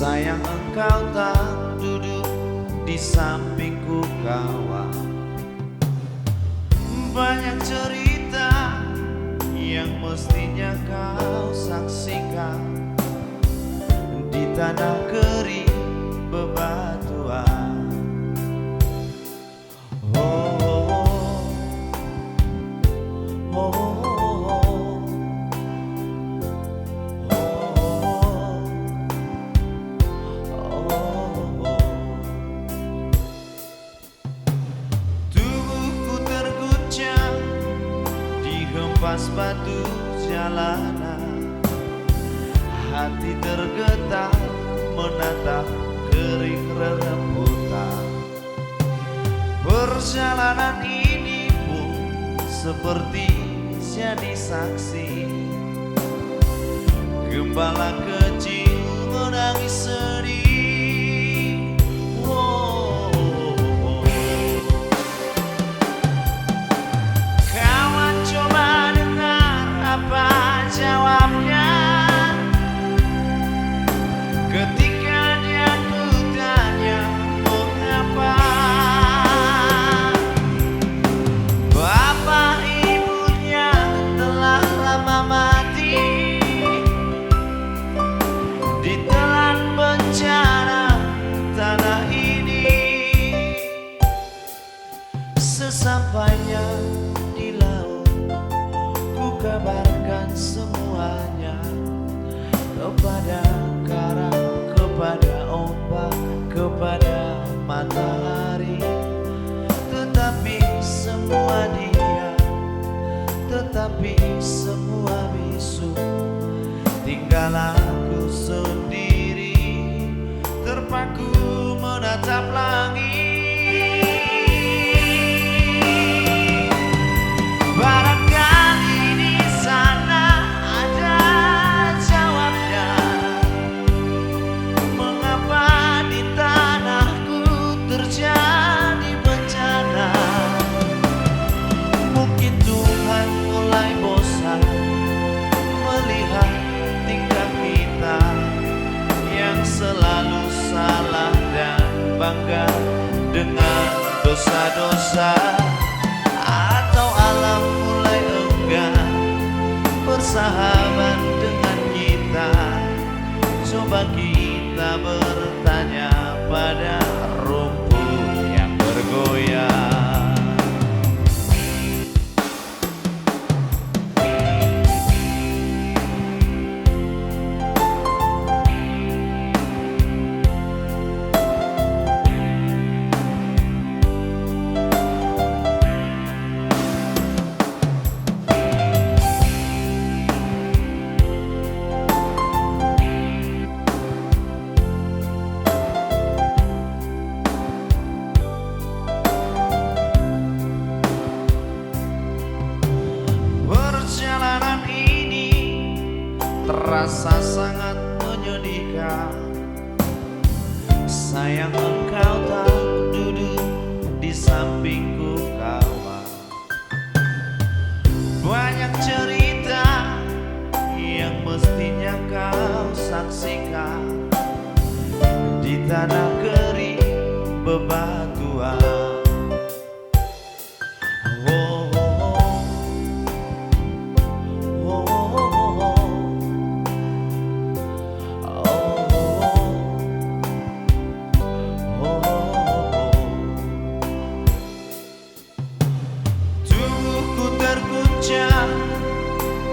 Sayang engkau tak duduk di sampingku kawan. Banyak cerita yang mestinya kau saksikan di tanah kering bebatuan. Oh, oh, oh, oh, oh. Tubuhku terguncang dihempas batu jalanan, hati tergetar menatap kering rerembutan. Perjalanan ini pun seperti jadi saksi, gembala kecil menangis sedih. Oh, oh, oh. Kawan coba dengar apa jawabnya ketika dia kutanya mengapa. Bapak ibunya telah lama mati ditelan bencana tanah ini. Sesampainya di laut ku kabarkan semuanya kepada karang, kepada ombak, kepada matahari. Tetapi semua diam, tetapi semua bisu. Tinggal aku sendiri terpaku menatap langit. Barangkali di sana ada jawabnya, mengapa di tanahku terjadi bencana. Mungkin Tuhan mulai bosan melihat tingkah kita yang selalu salah dan bangga dengan dosa-dosa. Atau alam mulai enggan bersahabat dengan kita. Coba kita bertanya pada rumput yang bergoyang. Perjalanan ini terasa sangat menyedihkan. Sayang engkau tak duduk di sampingku kawan. Banyak cerita yang mestinya kau saksikan di tanah kering bebatuan. Oh,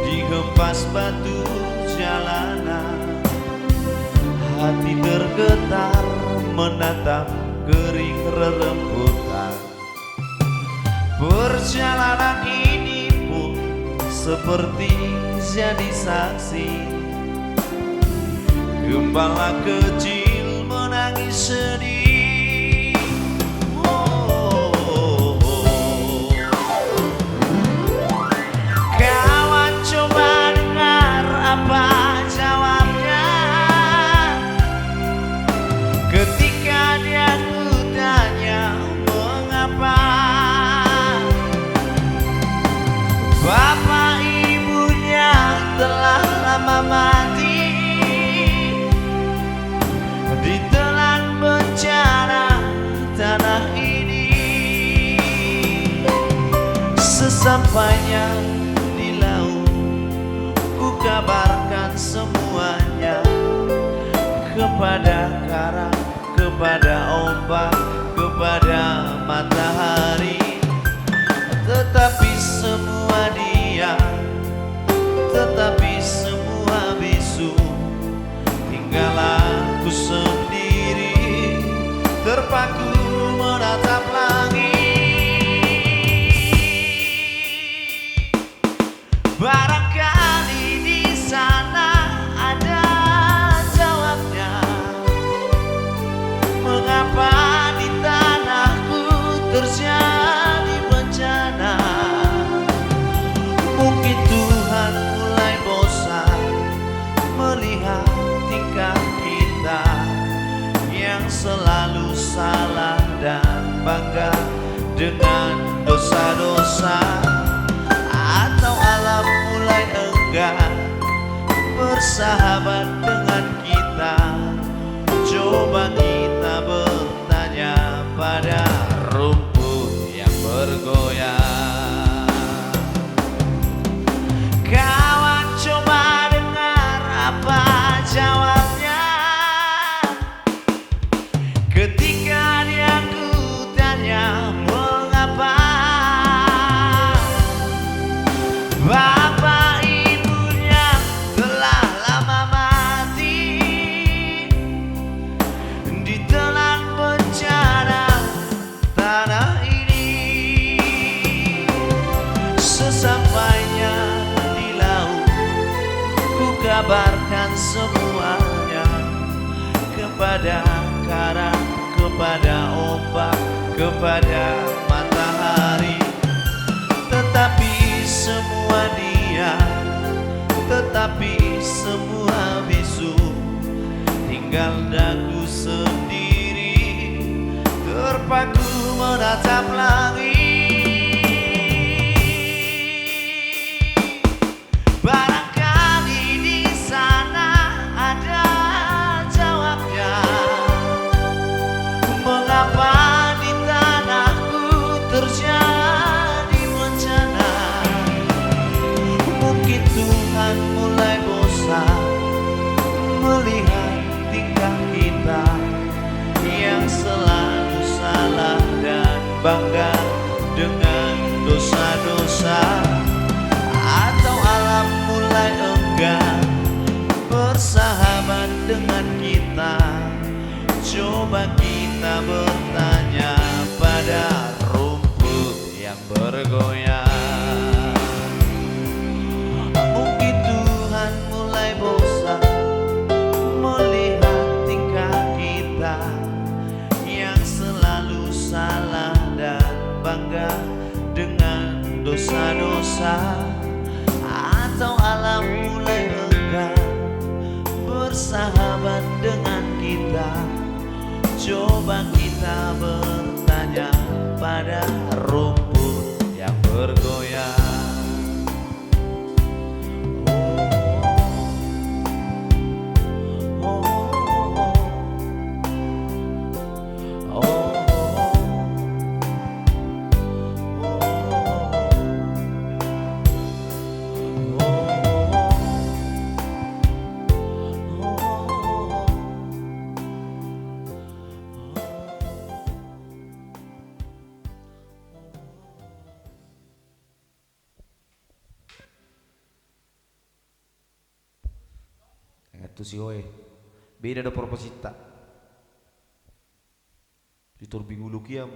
dihempas batu jalanan, hati tergetar menatap kering rerembutan. Perjalanan ini pun seperti jadi saksi, gembala kecil menangis sedih. Apa jawabnya ketika dia kutanya mengapa. Bapak ibunya telah lama mati kepada karang, kepada ombak, kepada matahari. Tetapi semua diam, tetapi semua bisu. Tinggal aku sendiri, terpaku menatap langit. Barangkali di sana ada jawabnya, mengapa di tanahku terjadi bencana. Mungkin Tuhan mulai bosan melihat tingkah kita yang selalu salah dan bangga dengan dosa-dosa. Atau alam mulai enggan bersahabat dengan kita. Coba kita bertanya pada rumput yang bergoyang. Kawan, coba dengar apa jawabnya ketika dia kutanya mengapa. Bapak ibunya telah lama mati ditelan bencana tanah ini. Sesampainya di laut, ku kabarkan semuanya kepada karang, kepada ombak, kepada matahari. Tetapi semua diam, tetapi semua bisu. Tinggal daku sendiri, terpaku menatap langit. Barangkali di sana ada jawabnya, mengapa di tanahku terjadi bencana. Mungkin Tuhan mulai bosan melihat tingkah kita yang selalu salah dan bangga dengan dosa-dosa. Atau alam mulai enggan bersahabat dengan kita. Coba kita bertanya pada rumput yang bergoyang. Mungkin Tuhan mulai bosan melihat tingkah kita yang selalu salah dan bangga dengan dosa-dosa. Atau alam mulai enggan bersahabat dengan kita. Coba kita bertanya pada rumput yang bergoyang. Itu sih oi, beda ada proposita. Di turbingulu kiam